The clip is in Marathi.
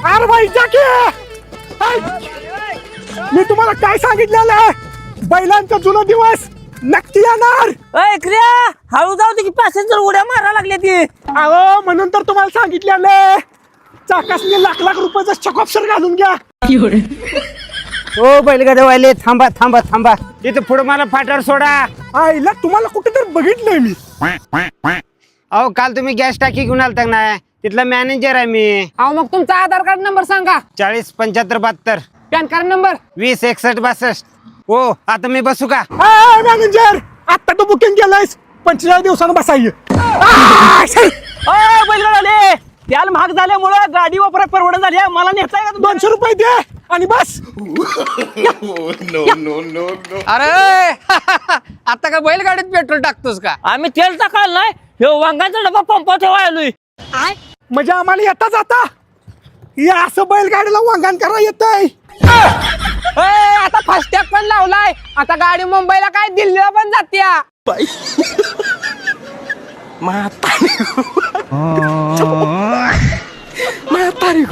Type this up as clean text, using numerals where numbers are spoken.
अरे बाई जाके मी तुम्हाला काय सांगितलेलं बैलांचा जुना दिवस नक्की येणार. क्रिया हळू जाऊ दे की पॅसेंजर उड्या मारा लागले ती. अहो म्हणून तर तुम्हाला सांगितलेलं चाकासने लाख लाख रुपयाचा चकॉप्सर घालून घ्या. ओ बैलगाडी वाले थांबा थांबा थांबा इथं पुढे मला फाट्यावर सोडा. आईला तुम्हाला कुठे तर बघितलंय मी. अहो काल तुम्ही गॅस टाकी घेऊन आलता ना तिथला मॅनेजर आहे मी. अहो मग तुमचा आधार कार्ड नंबर सांगा. 40 75 72 पॅन कार्ड नंबर 20 61 62. हो आता मी बसू का? मॅनेजर आता तो बुकिंग केलंयस 45 दिवसानं बसाय. बैलगाडे त्याला महाग झाल्यामुळं गाडी वापरा परवडत झाली. मला नेताय का 200 रुपये दे आणि बस. अरे आता का बैलगाडीत पेट्रोल टाकतोस का? आम्ही तेल टाकाल नाही हे वांगाचा डबा पंपावर ठेवाय आलोय. म्हणजे आम्हाला येता जाता या असं बैलगाडीला वांगण करा येतंय. आता फास्टॅग पण लावलाय. आता गाडी मुंबईला काय दिल्लीला पण जात्या. म्हातारी